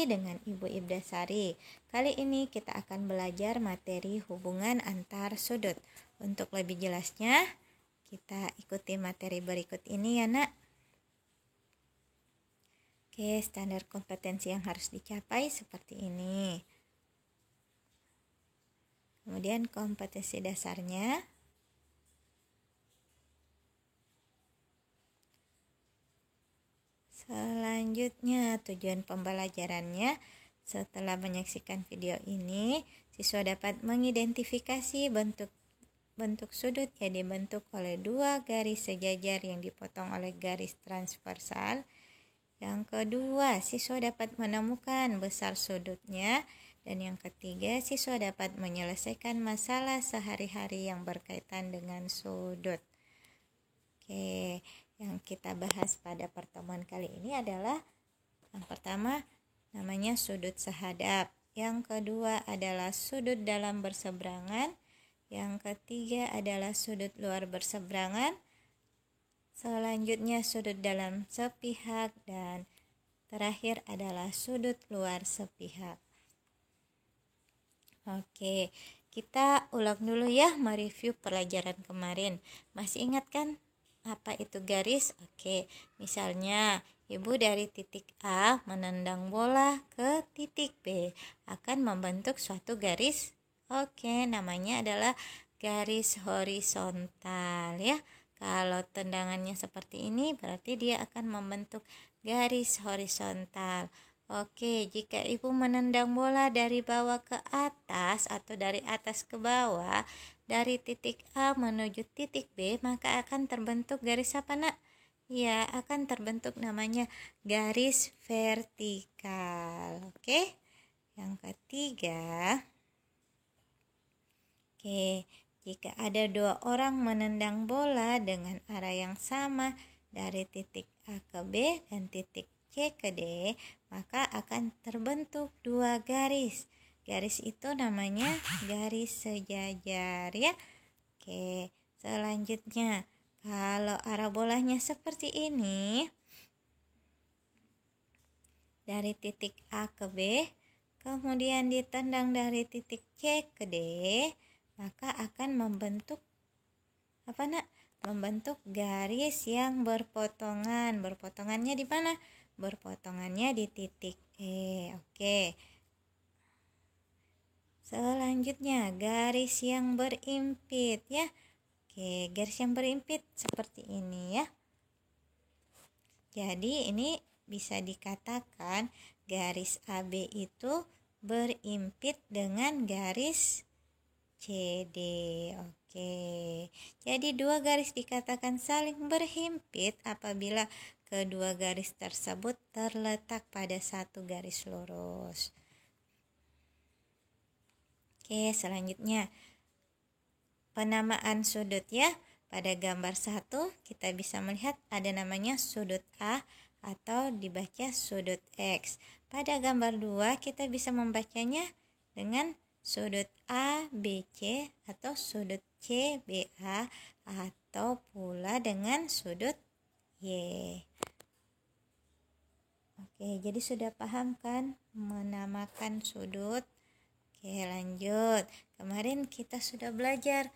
dengan Ibu Ibdasari. Kali ini kita akan belajar materi hubungan antar sudut. Untuk lebih jelasnya, kita ikuti materi berikut ini ya nak. Oke, standar kompetensi yang harus dicapai seperti ini. Kemudian kompetensi dasarnya. Selanjutnya, tujuan pembelajarannya. Setelah menyaksikan video ini, siswa dapat mengidentifikasi bentuk sudut yang dibentuk oleh dua garis sejajar yang dipotong oleh garis transversal. Yang kedua, siswa dapat menemukan besar sudutnya. Dan yang ketiga, siswa dapat menyelesaikan masalah sehari-hari yang berkaitan dengan sudut. Oke, yang kita bahas pada pertemuan kali ini adalah yang pertama namanya sudut sehadap, yang kedua adalah sudut dalam berseberangan, yang ketiga adalah sudut luar berseberangan, selanjutnya sudut dalam sepihak, dan terakhir adalah sudut luar sepihak. Oke, kita ulang dulu ya mereview pelajaran kemarin. Masih ingat kan apa itu garis? Oke, misalnya ibu dari titik A menendang bola ke titik B akan membentuk suatu garis. Oke, namanya adalah garis horizontal ya. Kalau tendangannya seperti ini berarti dia akan membentuk garis horizontal. Oke, jika ibu menendang bola dari bawah ke atas atau dari atas ke bawah, dari titik A menuju titik B, maka akan terbentuk garis apa nak? Ya, akan terbentuk namanya garis vertikal. Oke, yang ketiga. Oke, jika ada dua orang menendang bola dengan arah yang sama dari titik A ke B dan titik C ke D, maka akan terbentuk dua garis. Garis itu namanya garis sejajar ya. Oke, selanjutnya kalau arah bolanya seperti ini, dari titik A ke B, kemudian ditendang dari titik C ke D, maka akan membentuk apa nak? Membentuk garis yang berpotongan. Berpotongannya di mana? Berpotongannya di titik E. Oke. Selanjutnya garis yang berimpit ya. Oke, garis yang berimpit seperti ini ya. Jadi ini bisa dikatakan garis AB itu berimpit dengan garis CD. Oke. Jadi dua garis dikatakan saling berhimpit apabila kedua garis tersebut terletak pada satu garis lurus. Oke, selanjutnya penamaan sudut ya. Pada gambar 1 kita bisa melihat ada namanya sudut A atau dibaca sudut X. Pada gambar 2 kita bisa membacanya dengan sudut ABC atau sudut CBA atau pula dengan sudut Y. Oke, jadi sudah paham kan menamakan sudut? Oke, lanjut. Kemarin kita sudah belajar.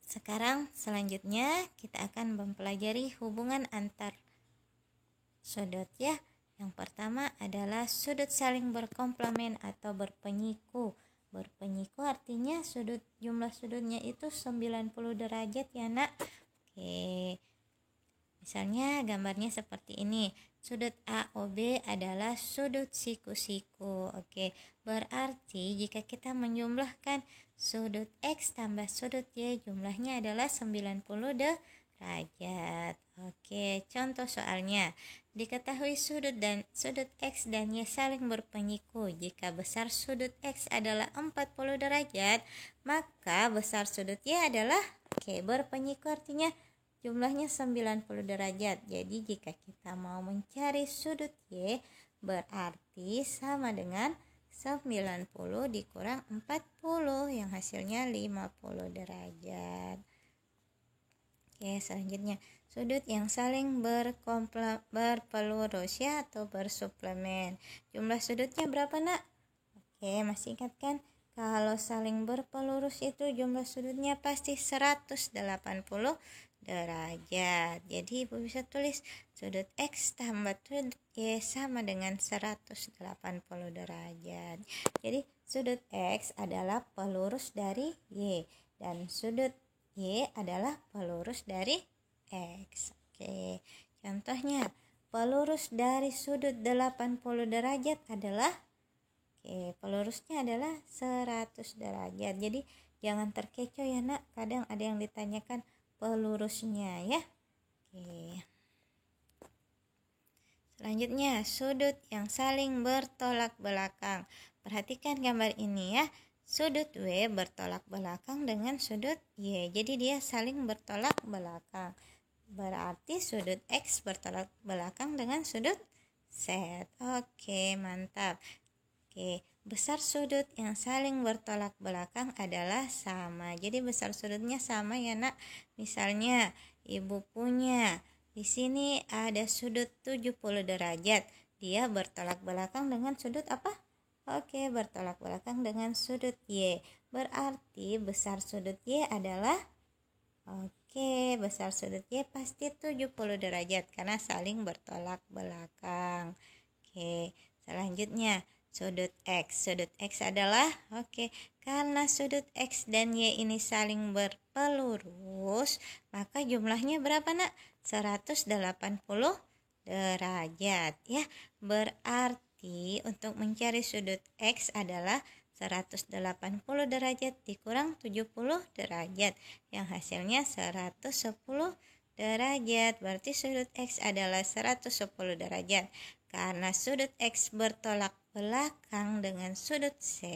Sekarang selanjutnya kita akan mempelajari hubungan antar sudut ya. Yang pertama adalah sudut saling berkomplement atau berpenyiku. Berpenyiku artinya jumlah sudutnya itu 90 derajat ya nak. Oke. Misalnya gambarnya seperti ini. Sudut AOB adalah sudut siku-siku. Oke, berarti jika kita menjumlahkan sudut X tambah sudut Y, jumlahnya adalah 90 derajat. Oke, contoh soalnya. Diketahui sudut X dan Y saling berpenyiku. Jika besar sudut X adalah 40 derajat, maka besar sudut Y adalah berpenyiku artinya jumlahnya 90 derajat. Jadi jika kita mau mencari sudut Y berarti sama dengan 90 dikurang 40 yang hasilnya 50 derajat. Oke, Oke, selanjutnya sudut yang saling berpelurus ya atau bersuplemen. Jumlah sudutnya berapa, Nak? Oke, masih ingat kan? Kalau saling berpelurus itu jumlah sudutnya pasti 180 derajat. Jadi Ibu bisa tulis sudut X tambah sudut Y sama dengan 180 derajat. Jadi sudut X adalah pelurus dari Y dan sudut Y adalah pelurus dari X. Oke, contohnya pelurus dari sudut 80 derajat adalah pelurusnya adalah 100 derajat. Jadi jangan terkecoh ya, Nak. Kadang ada yang ditanyakan pelurusnya ya. Oke. Selanjutnya, sudut yang saling bertolak belakang. Perhatikan gambar ini ya. Sudut W bertolak belakang dengan sudut Y. Jadi dia saling bertolak belakang. Berarti sudut X bertolak belakang dengan sudut Z. Oke, mantap. Oke, besar sudut yang saling bertolak belakang adalah sama. Jadi besar sudutnya sama ya, Nak. Misalnya Ibu punya di sini ada sudut 70 derajat. Dia bertolak belakang dengan sudut apa? Oke, bertolak belakang dengan sudut Y. Berarti besar sudut Y adalah besar sudut Y pasti 70 derajat karena saling bertolak belakang. Oke, selanjutnya sudut X. Sudut X adalah karena sudut X dan Y ini saling berpelurus, maka jumlahnya berapa, Nak? 180 derajat ya. Berarti untuk mencari sudut X adalah 180 derajat dikurang 70 derajat yang hasilnya 110 derajat. Berarti sudut X adalah 110 derajat. Karena sudut X bertolak belakang dengan sudut Z,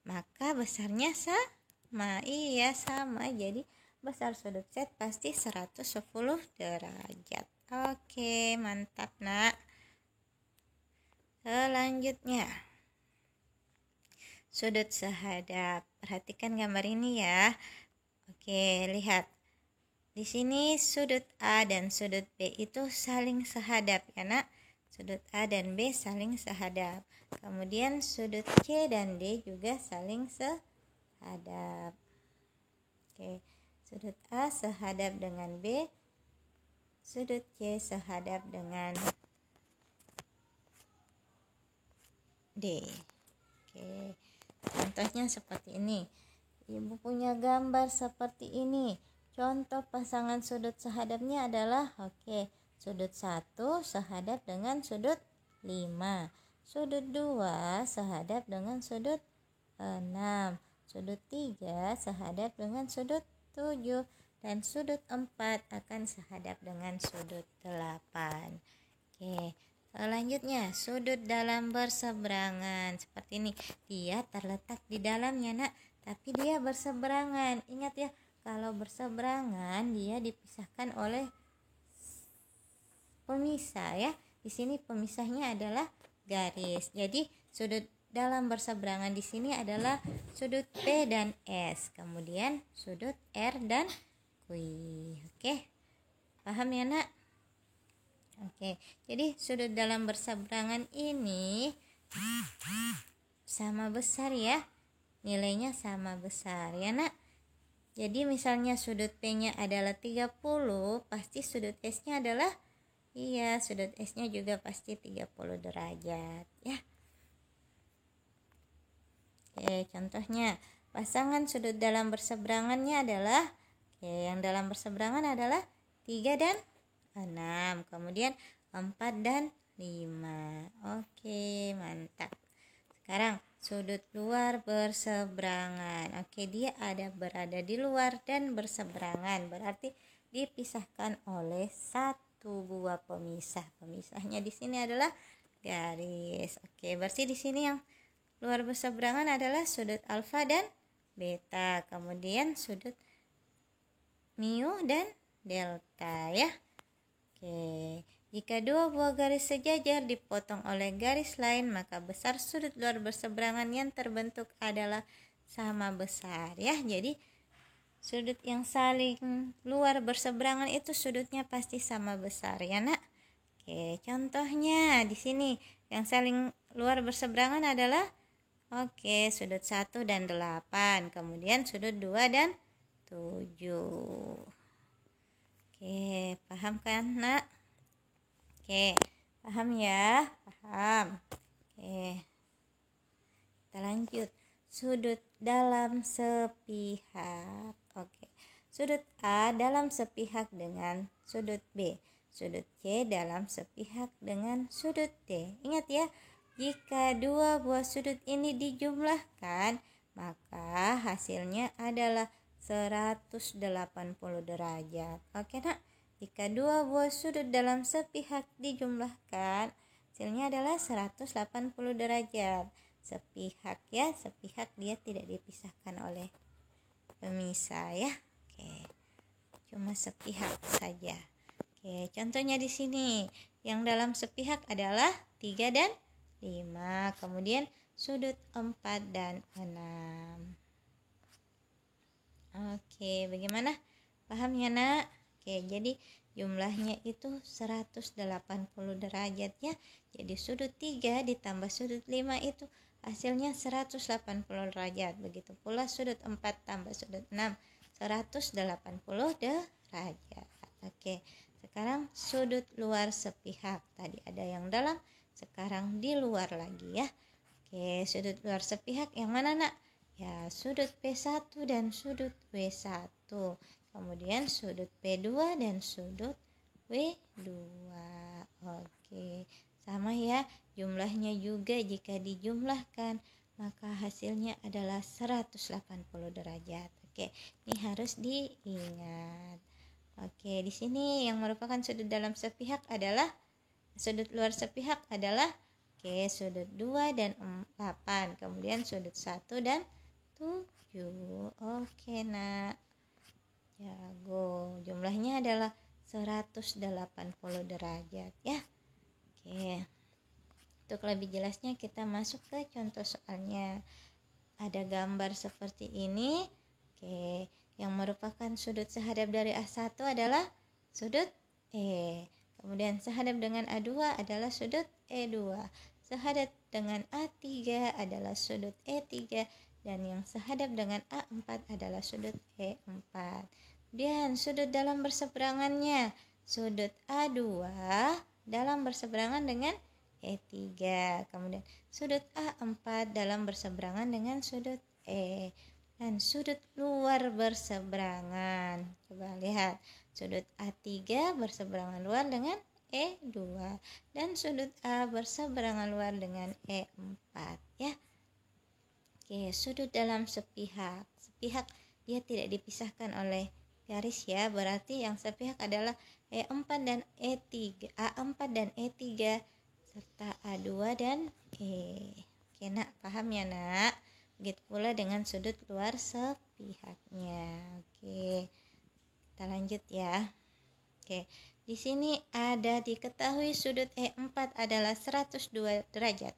maka besarnya sama. Iya, sama. Jadi besar sudut Z pasti 110 derajat. Oke, mantap, Nak. Selanjutnya, sudut sehadap. Perhatikan gambar ini ya. Oke, lihat. Di sini sudut A dan sudut B itu saling sehadap ya, Nak. Sudut A dan B saling sehadap. Kemudian sudut C dan D juga saling sehadap. Oke, sudut A sehadap dengan B, sudut C sehadap dengan D. Oke, contohnya seperti ini. Ibu punya gambar seperti ini. Contoh pasangan sudut sehadapnya adalah sudut 1 sehadap dengan sudut 5. Sudut 2 sehadap dengan sudut 6. Sudut 3 sehadap dengan sudut 7. Dan sudut 4 akan sehadap dengan sudut 8. Oke, selanjutnya sudut dalam berseberangan. Seperti ini. Dia terletak di dalamnya, Nak. Tapi dia berseberangan. Ingat ya, kalau berseberangan dia dipisahkan oleh pemisah ya. Di sini pemisahnya adalah garis. Jadi sudut dalam berseberangan di sini adalah sudut P dan S. Kemudian sudut R dan Q. Oke. Paham ya, Nak? Oke. Jadi sudut dalam berseberangan ini sama besar ya. Nilainya sama besar ya, Nak. Jadi misalnya sudut P-nya adalah 30, pasti sudut S-nya adalah sudut S-nya juga pasti 30 derajat ya. Oke, contohnya pasangan sudut dalam berseberangannya adalah yang dalam berseberangan adalah 3 dan 6, kemudian 4 dan 5. Oke, mantap. Sekarang sudut luar berseberangan. Dia berada di luar dan berseberangan. Berarti dipisahkan oleh satu buah pemisah. Pemisahnya di sini adalah garis. Berarti di sini yang luar berseberangan adalah sudut alfa dan beta. Kemudian sudut mu dan delta ya. Jika dua buah garis sejajar dipotong oleh garis lain, maka besar sudut luar berseberangan yang terbentuk adalah sama besar ya. Jadi Sudut yang saling luar berseberangan itu sudutnya pasti sama besar ya nak. Oke, contohnya di sini yang saling luar berseberangan adalah sudut 1 dan 8, kemudian sudut 2 dan 7. Oke, paham kan nak? Oke, paham ya? Paham. Oke, kita lanjut. Sudut dalam sepihak. Oke, sudut A dalam sepihak dengan sudut B. Sudut C dalam sepihak dengan sudut D. Ingat ya, jika dua buah sudut ini dijumlahkan, maka hasilnya adalah 180 derajat. Oke nak, jika dua buah sudut dalam sepihak dijumlahkan, hasilnya adalah 180 derajat. Sepihak ya, sepihak dia tidak dipisahkan oleh pemisah ya. Oke, cuma sepihak saja. Oke, contohnya di sini yang dalam sepihak adalah 3 dan 5, kemudian sudut 4 dan 6. Oke, bagaimana? Paham ya nak? Oke, jadi jumlahnya itu 180 derajat ya. Jadi sudut 3 ditambah sudut 5 itu hasilnya 180 derajat. Begitu pula sudut 4 tambah sudut 6, 180 derajat. Oke, sekarang sudut luar sepihak. Tadi ada yang dalam, sekarang di luar lagi ya. Oke, sudut luar sepihak yang mana nak? Ya, sudut P1 dan sudut W1. Kemudian sudut P2 dan sudut W2. Oke, sama ya. Jumlahnya juga jika dijumlahkan maka hasilnya adalah 180 derajat. Oke, ini harus diingat. Oke, di sini yang merupakan sudut dalam sepihak adalah sudut luar sepihak adalah sudut 2 dan 8, kemudian sudut 1 dan 7. Oke nak, jago. Jumlahnya adalah 180 derajat ya. Oke, untuk lebih jelasnya kita masuk ke contoh soalnya. Ada gambar seperti ini. Oke, yang merupakan sudut sehadap dari A1 adalah sudut E. Kemudian sehadap dengan A2 adalah sudut E2. Sehadap dengan A3 adalah sudut E3. Dan yang sehadap dengan A4 adalah sudut E4. Dan sudut dalam berseberangannya, sudut A2 dalam berseberangan dengan E3. Kemudian sudut A4 dalam berseberangan dengan sudut E. Dan sudut luar berseberangan. Coba lihat, sudut A3 berseberangan luar dengan E2. Dan sudut A berseberangan luar dengan E4 ya. Oke, sudut dalam sepihak. Sepihak dia tidak dipisahkan oleh garis ya. Berarti yang sepihak adalah E4 dan E3. A4 dan E3 serta A2 dan E. Oke nak, paham ya nak? Begitu pula dengan sudut luar sepihaknya. Oke, kita lanjut ya. Oke, di sini ada diketahui sudut E4 adalah 102 derajat.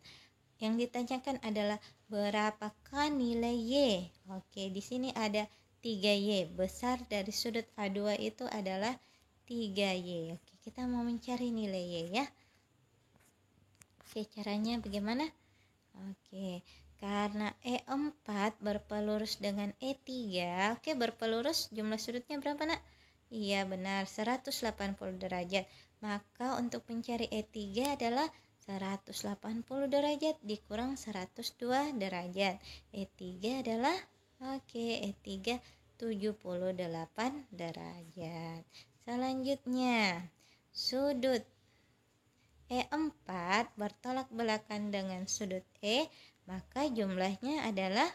Yang ditanyakan adalah berapakah nilai Y? Oke, di sini ada 3Y. Besar dari sudut A2 itu adalah 3Y. Oke, kita mau mencari nilai Y ya. Oke, caranya bagaimana? Oke, karena E4 berpelurus dengan E3. Oke, berpelurus, jumlah sudutnya berapa nak? Iya benar, 180 derajat. Maka untuk mencari E3 adalah 180 derajat dikurang 102 derajat. E3 adalah E3 78 derajat. Selanjutnya, sudut E4 bertolak belakang dengan sudut E, maka jumlahnya adalah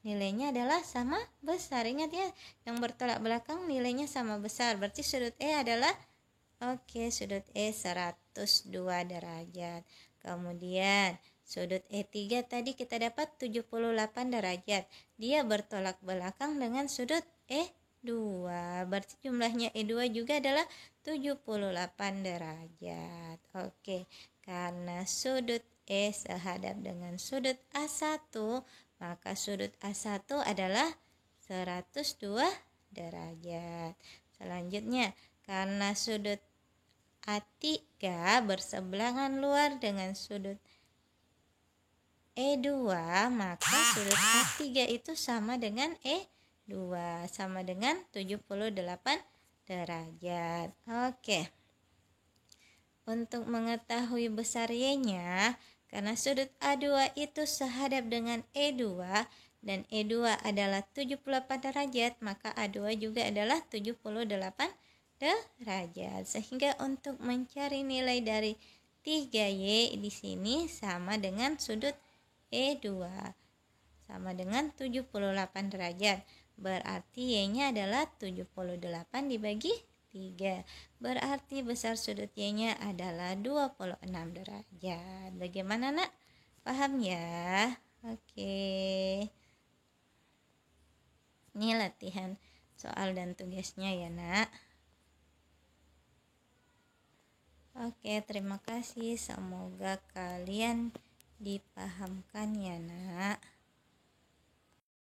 nilainya adalah sama besar. Ingat ya, yang bertolak belakang nilainya sama besar. Berarti sudut E adalah sudut E 102 derajat. Kemudian sudut E3 tadi kita dapat 78 derajat. Dia bertolak belakang dengan sudut E2. Berarti jumlahnya E2 juga adalah 78 derajat. Oke, karena sudut E sehadap dengan sudut A1, maka sudut A1 adalah 102 derajat. Selanjutnya, karena sudut A3 bersebelahan luar dengan sudut E2, maka sudut A3 itu sama dengan E2, sama dengan 78 derajat. Oke. Untuk mengetahui besar Y-nya, karena sudut A2 itu sehadap dengan E2 dan E2 adalah 78 derajat, maka A2 juga adalah 78 derajat. Sehingga untuk mencari nilai dari 3Y di sini sama dengan sudut E2 sama dengan 78 derajat. Berarti Y-nya adalah 78 dibagi 3. Berarti besar sudut Y-nya adalah 26 derajat. Bagaimana, Nak? Paham ya? Oke. Ini latihan soal dan tugasnya ya, Nak. Oke, terima kasih. Semoga kalian dipahamkan ya, Nak.